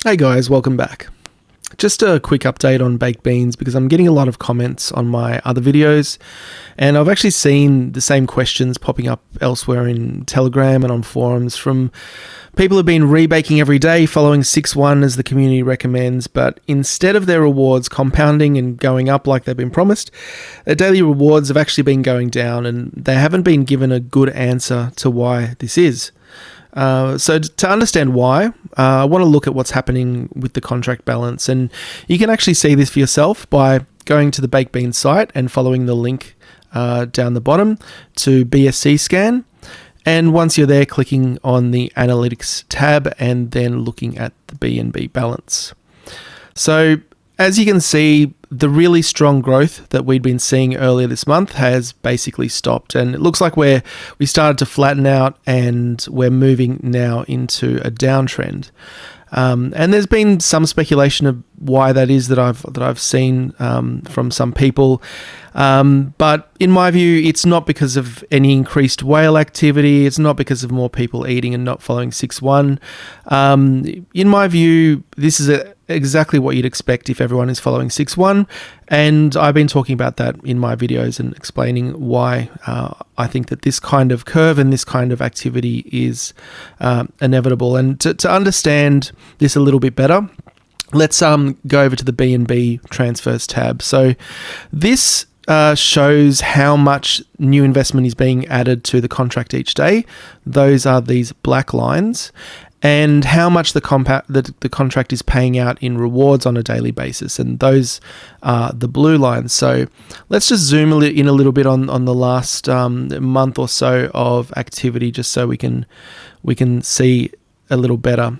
Hey guys, welcome back. Just a quick update on baked beans because I'm getting a lot of comments on my other videos, and I've actually seen the same questions popping up elsewhere in Telegram and on forums from people who've been rebaking every day following 6-1 as the community recommends, but instead of their rewards compounding and going up like they've been promised, their daily rewards have actually been going down, and they haven't been given a good answer to why this is. So to understand why, I want to look at what's happening with the contract balance, and you can actually see this for yourself by going to the Baked Beans site and following the link down the bottom to BSC scan, and once you're there, clicking on the Analytics tab and then looking at the BNB balance. So as you can see, the really strong growth that we'd been seeing earlier this month has basically stopped, and it looks like we started to flatten out and we're moving now into a downtrend. And there's been some speculation of why that is that I've seen from some people, but in my view, it's not because of any increased whale activity. It's not because of more people eating and not following 6-1. In my view, this is exactly what you'd expect if everyone is following 6-1, and I've been talking about that in my videos and explaining why I think that this kind of curve and this kind of activity is inevitable. And to understand this a little bit better, let's go over to the BNB transfers tab. So this shows how much new investment is being added to the contract each day. Those are these black lines, and how much the contract is paying out in rewards on a daily basis, and those are the blue lines. So let's just zoom in a little bit on the last month or so of activity, just so we can see a little better.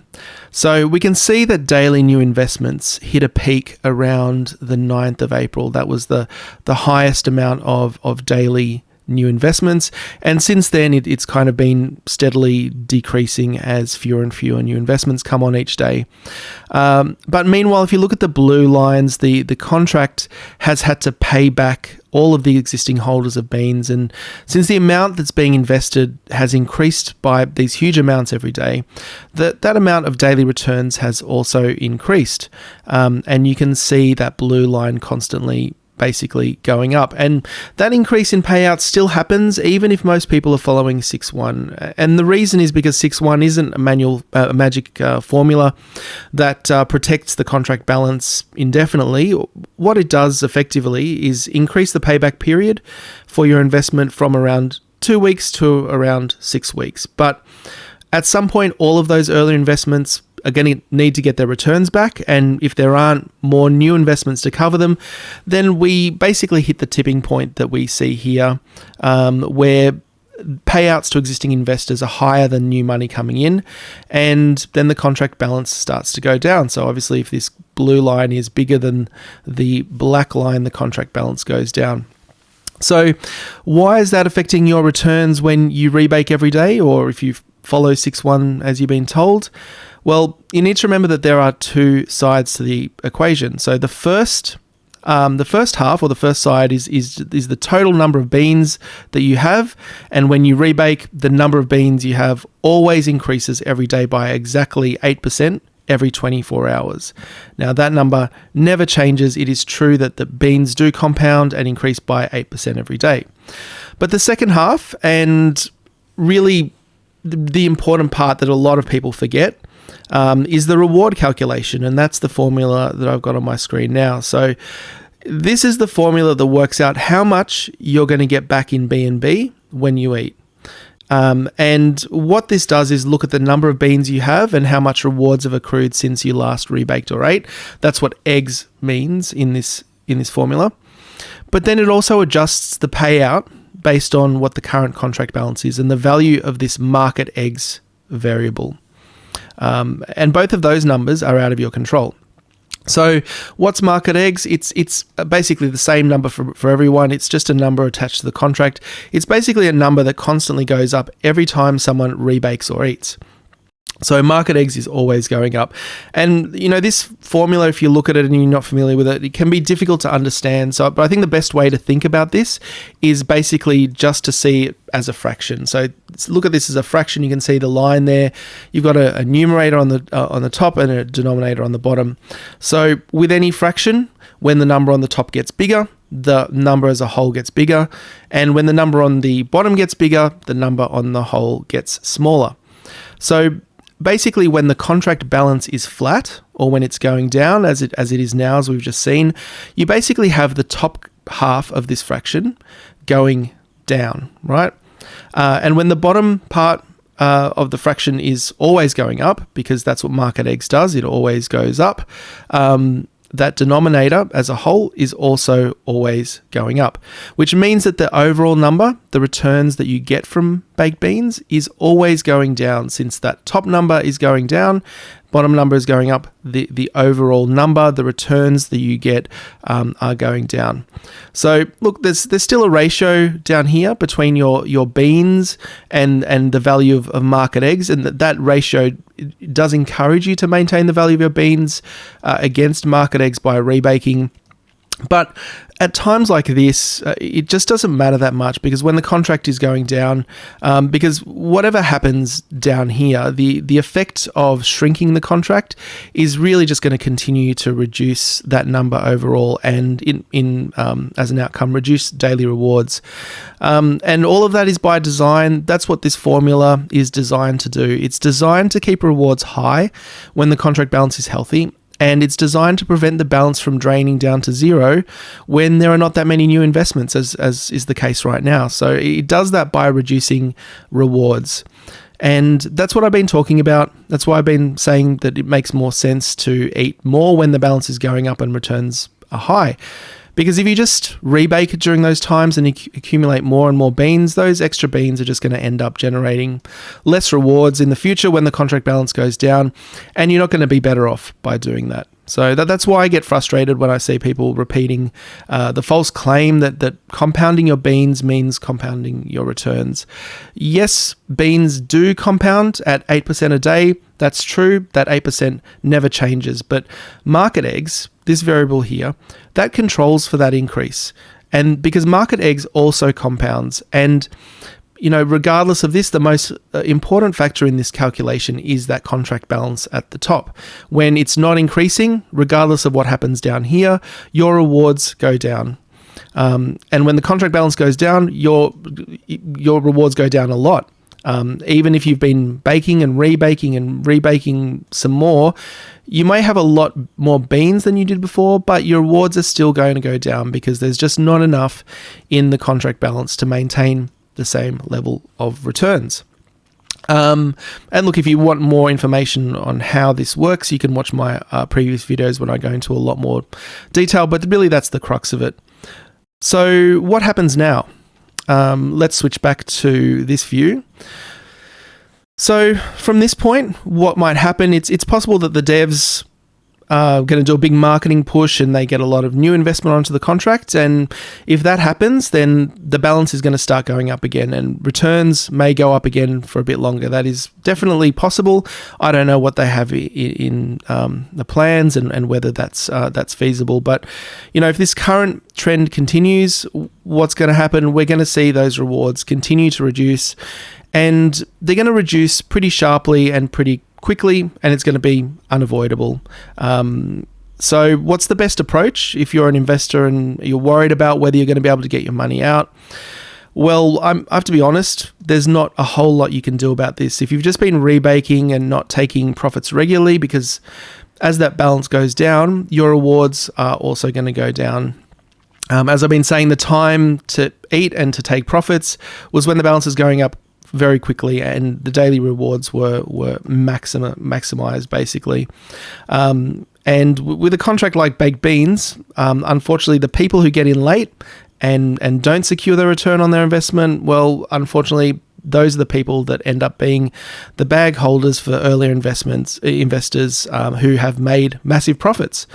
So we can see that daily new investments hit a peak around the 9th of April. That was the highest amount of daily new investments, and since then it's kind of been steadily decreasing as fewer and fewer new investments come on each day. But meanwhile, if you look at the blue lines, the contract has had to pay back all of the existing holders of beans, and since the amount that's being invested has increased by these huge amounts every day, that amount of daily returns has also increased, and you can see that blue line constantly basically going up, and that increase in payouts still happens even if most people are following 6-1. And the reason is because 6-1 isn't a magic formula that protects the contract balance indefinitely. What it does effectively is increase the payback period for your investment from around 2 weeks to around 6 weeks. But at some point, all of those earlier investments are going to need to get their returns back, and if there aren't more new investments to cover them, then we basically hit the tipping point that we see here, where payouts to existing investors are higher than new money coming in, and then the contract balance starts to go down. So obviously, if this blue line is bigger than the black line, the contract balance goes down. So why is that affecting your returns when you rebake every day, or if you follow 6-1 as you've been told? Well, you need to remember that there are two sides to the equation. So the first half, or the first side, is the total number of beans that you have, and when you rebake, the number of beans you have always increases every day by exactly 8% every 24 hours. Now that number never changes. It is true that the beans do compound and increase by 8% every day. But the second half, and really the important part that a lot of people forget, is the reward calculation, and that's the formula that I've got on my screen now. So this is the formula that works out how much you're going to get back in BNB when you eat. And what this does is look at the number of beans you have and how much rewards have accrued since you last rebaked or ate. That's what eggs means in this formula. But then it also adjusts the payout based on what the current contract balance is and the value of this market eggs variable. And both of those numbers are out of your control. So what's market eggs? It's basically the same number for everyone. It's just a number attached to the contract. It's basically a number that constantly goes up every time someone rebakes or eats. So market eggs is always going up. And, this formula, if you look at it and you're not familiar with it, it can be difficult to understand. But I think the best way to think about this is basically just to see it as a fraction. So look at this as a fraction, you can see the line there. You've got a numerator on the top and a denominator on the bottom. So with any fraction, when the number on the top gets bigger, the number as a whole gets bigger. And when the number on the bottom gets bigger, the number on the whole gets smaller. So basically, when the contract balance is flat, or when it's going down, as it is now, as we've just seen, you basically have the top half of this fraction going down, right? And when the bottom part of the fraction is always going up, because that's what market eggs does, it always goes up, that denominator as a whole is also always going up, which means that the overall number, the returns that you get from baked beans, is always going down. Since that top number is going down, bottom number is going up, the overall number, the returns that you get are going down. So look, there's still a ratio down here between your beans and the value of market eggs, and that ratio does encourage you to maintain the value of your beans against market eggs by rebaking. But at times like this, it just doesn't matter that much, because when the contract is going down, because whatever happens down here, the effect of shrinking the contract is really just going to continue to reduce that number overall, and in as an outcome, reduce daily rewards. And all of that is by design. That's what this formula is designed to do. It's designed to keep rewards high when the contract balance is healthy. And it's designed to prevent the balance from draining down to zero when there are not that many new investments, as is the case right now. So it does that by reducing rewards. And that's what I've been talking about. That's why I've been saying that it makes more sense to eat more when the balance is going up and returns are high. Because if you just rebake during those times and accumulate more and more beans, those extra beans are just going to end up generating less rewards in the future when the contract balance goes down, and you're not going to be better off by doing that. So that's why I get frustrated when I see people repeating the false claim that compounding your beans means compounding your returns. Yes, beans do compound at 8% a day. That's true. That 8% never changes. But market eggs, this variable here, that controls for that increase. And because market eggs also compounds, and regardless of this, the most important factor in this calculation is that contract balance at the top. When it's not increasing, regardless of what happens down here, your rewards go down. And when the contract balance goes down, your rewards go down a lot. Even if you've been baking and rebaking some more, you may have a lot more beans than you did before, but your rewards are still going to go down because there's just not enough in the contract balance to maintain the same level of returns. And look, if you want more information on how this works, you can watch my previous videos when I go into a lot more detail, but really that's the crux of it. So what happens now? Let's switch back to this view. So from this point, what might happen, it's possible that the devs are going to do a big marketing push and they get a lot of new investment onto the contract. And if that happens, then the balance is going to start going up again and returns may go up again for a bit longer. That is definitely possible. I don't know what they have in the plans and whether that's feasible. But, if this current trend continues, what's going to happen? We're going to see those rewards continue to reduce, and they're going to reduce pretty sharply and pretty quickly, and it's going to be unavoidable. So what's the best approach if you're an investor and you're worried about whether you're going to be able to get your money out? Well, I have to be honest, there's not a whole lot you can do about this. If you've just been rebaking and not taking profits regularly, because as that balance goes down, your rewards are also going to go down. As I've been saying, the time to eat and to take profits was when the balance is going up very quickly and the daily rewards were maximized basically. And with a contract like baked beans, unfortunately, the people who get in late and don't secure their return on their investment, well, unfortunately, those are the people that end up being the bag holders for earlier investors who have made massive profits.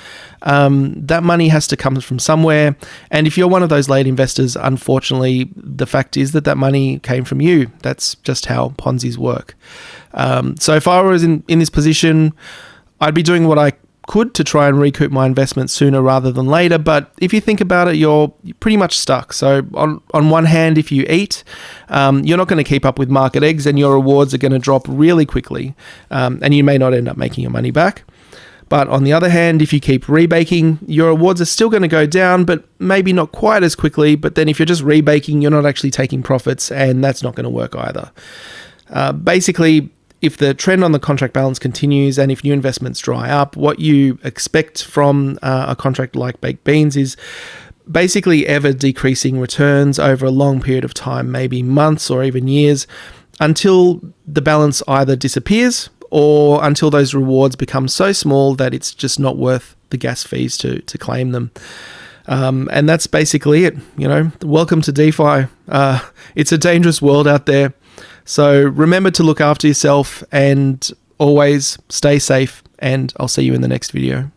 That money has to come from somewhere. And if you're one of those late investors, unfortunately, the fact is that money came from you. That's just how Ponzi's work. So if I was in this position, I'd be doing what I could to try and recoup my investment sooner rather than later, but if you think about it, you're pretty much stuck. So on one hand, if you eat, you're not going to keep up with market eggs, and your rewards are going to drop really quickly, and you may not end up making your money back. But on the other hand, if you keep rebaking, your rewards are still going to go down, but maybe not quite as quickly. But then if you're just rebaking, you're not actually taking profits, and that's not going to work either. Basically, if the trend on the contract balance continues and if new investments dry up, what you expect from a contract like baked beans is basically ever decreasing returns over a long period of time, maybe months or even years, until the balance either disappears or until those rewards become so small that it's just not worth the gas fees to claim them. And that's basically it. Welcome to DeFi. It's a dangerous world out there. So remember to look after yourself and always stay safe, and I'll see you in the next video.